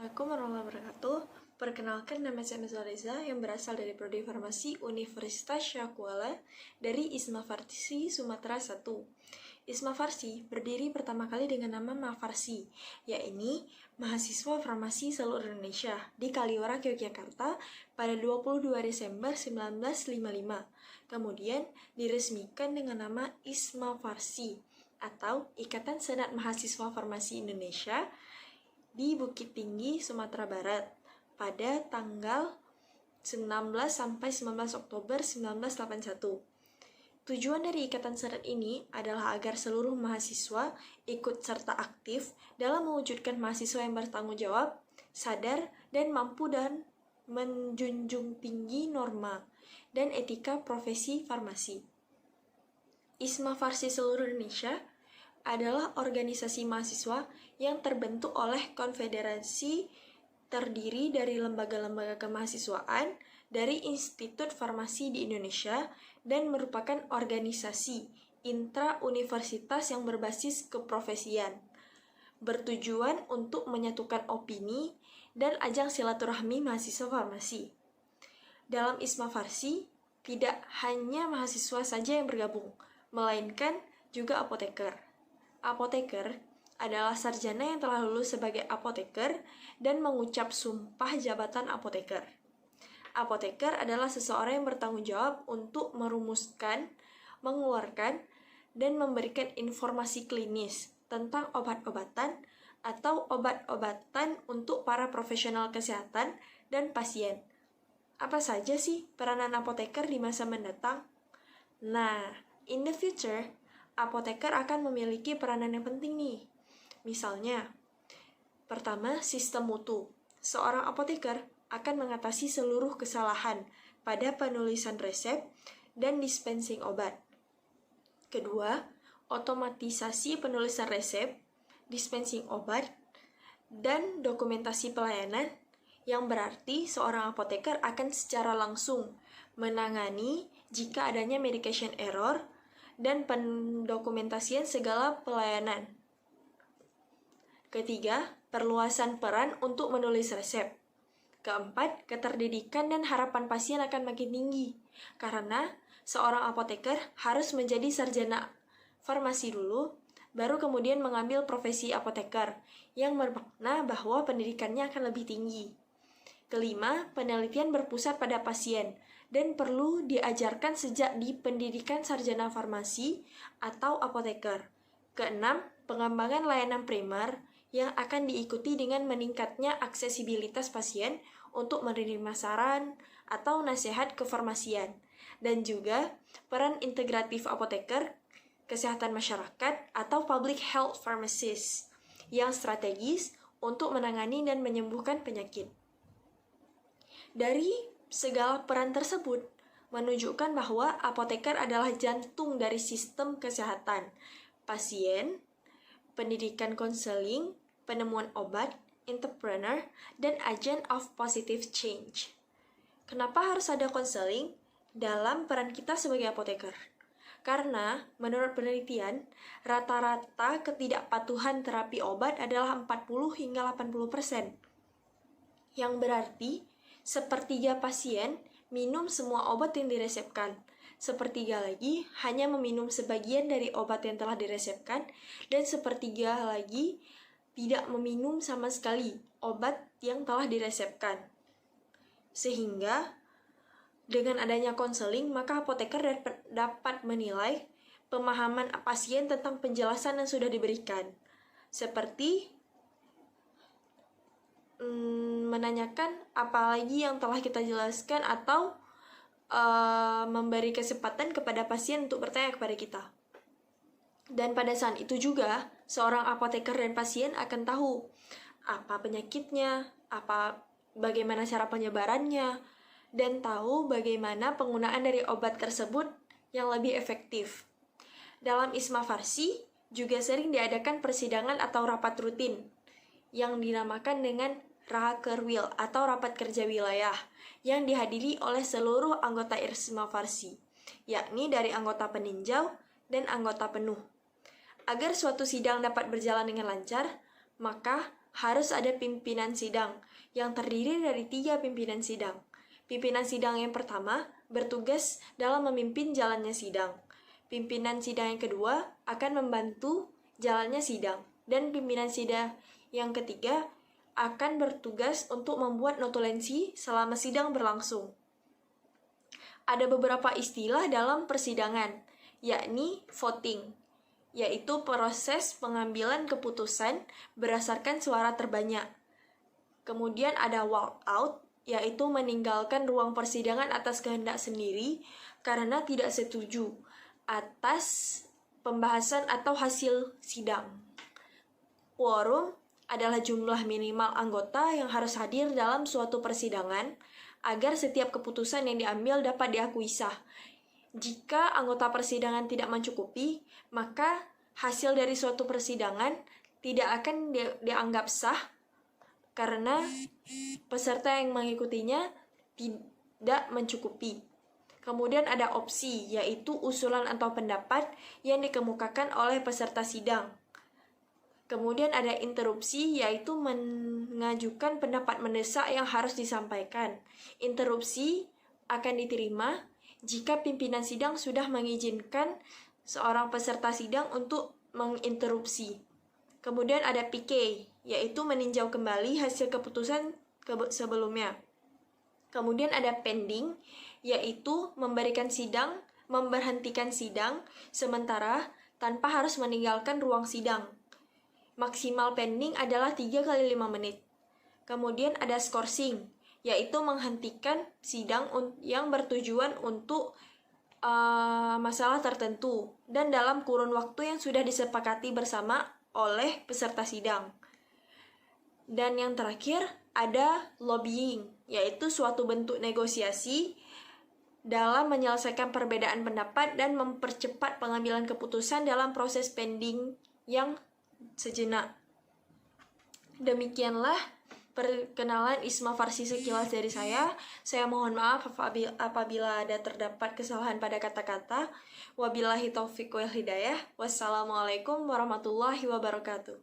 Assalamualaikum warahmatullahi wabarakatuh. Perkenalkan, nama saya Ms. Reza yang berasal dari Prodi Farmasi Universitas Syakuala dari Isma Farsi, Sumatera 1. Isma Farsi berdiri pertama kali dengan nama Mafarsi, yaitu Mahasiswa Farmasi seluruh Indonesia di Kaliurang, Yogyakarta pada 22 Desember 1955. Kemudian diresmikan dengan nama Isma Farsi atau Ikatan Senat Mahasiswa Farmasi Indonesia di Bukit Tinggi, Sumatera Barat pada tanggal 19 sampai 19 Oktober 1981. Tujuan dari Ikatan Senat ini adalah agar seluruh mahasiswa ikut serta aktif dalam mewujudkan mahasiswa yang bertanggung jawab, sadar, dan mampu dan menjunjung tinggi norma dan etika profesi farmasi. Isma Farsi seluruh Indonesia adalah organisasi mahasiswa yang terbentuk oleh konfederasi terdiri dari lembaga-lembaga kemahasiswaan dari Institut Farmasi di Indonesia dan merupakan organisasi intra-universitas yang berbasis keprofesian, bertujuan untuk menyatukan opini dan ajang silaturahmi mahasiswa farmasi. Dalam Isma Farsi, tidak hanya mahasiswa saja yang bergabung, melainkan juga apoteker. Apoteker adalah sarjana yang telah lulus sebagai apoteker dan mengucap sumpah jabatan apoteker. Apoteker adalah seseorang yang bertanggung jawab untuk merumuskan, mengeluarkan, dan memberikan informasi klinis tentang obat-obatan atau obat-obatan untuk para profesional kesehatan dan pasien. Apa saja sih peranan apoteker di masa mendatang? Nah, in the future, apoteker akan memiliki peranan yang penting nih. Misalnya, pertama, sistem mutu. Seorang apoteker akan mengatasi seluruh kesalahan pada penulisan resep dan dispensing obat. Kedua, otomatisasi penulisan resep, dispensing obat, dan dokumentasi pelayanan, yang berarti seorang apoteker akan secara langsung menangani jika adanya medication error dan pendokumentasian segala pelayanan. Ketiga, perluasan peran untuk menulis resep. Keempat, keterdidikan dan harapan pasien akan makin tinggi, karena seorang apoteker harus menjadi sarjana farmasi dulu, baru kemudian mengambil profesi apoteker, yang bermakna bahwa pendidikannya akan lebih tinggi. Kelima, penelitian berpusat pada pasien, dan perlu diajarkan sejak di pendidikan sarjana farmasi atau apoteker. Keenam, pengembangan layanan primer yang akan diikuti dengan meningkatnya aksesibilitas pasien untuk menerima saran atau nasihat kefarmasian, dan juga peran integratif apoteker, kesehatan masyarakat atau public health pharmacist yang strategis untuk menangani dan menyembuhkan penyakit. Dari segala peran tersebut menunjukkan bahwa apoteker adalah jantung dari sistem kesehatan pasien, pendidikan konseling, penemuan obat, entrepreneur, dan agent of positive change. Kenapa harus ada konseling dalam peran kita sebagai apoteker? Karena menurut penelitian, rata-rata ketidakpatuhan terapi obat adalah 40 hingga 80%. Yang berarti sepertiga pasien minum semua obat yang diresepkan, sepertiga lagi hanya meminum sebagian dari obat yang telah diresepkan, dan sepertiga lagi tidak meminum sama sekali obat yang telah diresepkan. Sehingga dengan adanya konseling, maka apoteker dapat menilai pemahaman pasien tentang penjelasan yang sudah diberikan, seperti menanyakan apa lagi yang telah kita jelaskan atau memberi kesempatan kepada pasien untuk bertanya kepada kita. Dan pada saat itu juga, seorang apoteker dan pasien akan tahu apa penyakitnya, bagaimana cara penyebarannya, dan tahu bagaimana penggunaan dari obat tersebut yang lebih efektif. Dalam Isma Farsi juga sering diadakan persidangan atau rapat rutin yang dinamakan dengan Rakerwil atau rapat kerja wilayah yang dihadiri oleh seluruh anggota Isma Farsi, yakni dari anggota peninjau dan anggota penuh. Agar suatu sidang dapat berjalan dengan lancar, maka harus ada pimpinan sidang yang terdiri dari 3 pimpinan sidang. Pimpinan sidang yang pertama bertugas dalam memimpin jalannya sidang. Pimpinan sidang yang kedua akan membantu jalannya sidang. Dan pimpinan sidang yang ketiga akan bertugas untuk membuat notulensi selama sidang berlangsung. Ada beberapa istilah dalam persidangan, yakni voting, yaitu proses pengambilan keputusan berdasarkan suara terbanyak. Kemudian ada walkout, yaitu meninggalkan ruang persidangan atas kehendak sendiri karena tidak setuju atas pembahasan atau hasil sidang. Quorum adalah jumlah minimal anggota yang harus hadir dalam suatu persidangan agar setiap keputusan yang diambil dapat diakui sah. Jika anggota persidangan tidak mencukupi, maka hasil dari suatu persidangan tidak akan dianggap sah karena peserta yang mengikutinya tidak mencukupi. Kemudian ada opsi, yaitu usulan atau pendapat yang dikemukakan oleh peserta sidang. Kemudian ada interupsi, yaitu mengajukan pendapat mendesak yang harus disampaikan. Interupsi akan diterima jika pimpinan sidang sudah mengizinkan seorang peserta sidang untuk menginterupsi. Kemudian ada PK, yaitu meninjau kembali hasil keputusan sebelumnya. Kemudian ada pending, yaitu memberhentikan sidang sementara tanpa harus meninggalkan ruang sidang. Maksimal pending adalah 3 kali 5 menit. Kemudian ada skorsing, yaitu menghentikan sidang yang bertujuan untuk masalah tertentu dan dalam kurun waktu yang sudah disepakati bersama oleh peserta sidang. Dan yang terakhir ada lobbying, yaitu suatu bentuk negosiasi dalam menyelesaikan perbedaan pendapat dan mempercepat pengambilan keputusan dalam proses pending yang sejenak. Demikianlah perkenalan Isma Farsi sekilas dari saya. Saya mohon maaf apabila ada terdapat kesalahan pada kata-kata. Wabillahi taufiq wal hidayah. Wassalamualaikum warahmatullahi wabarakatuh.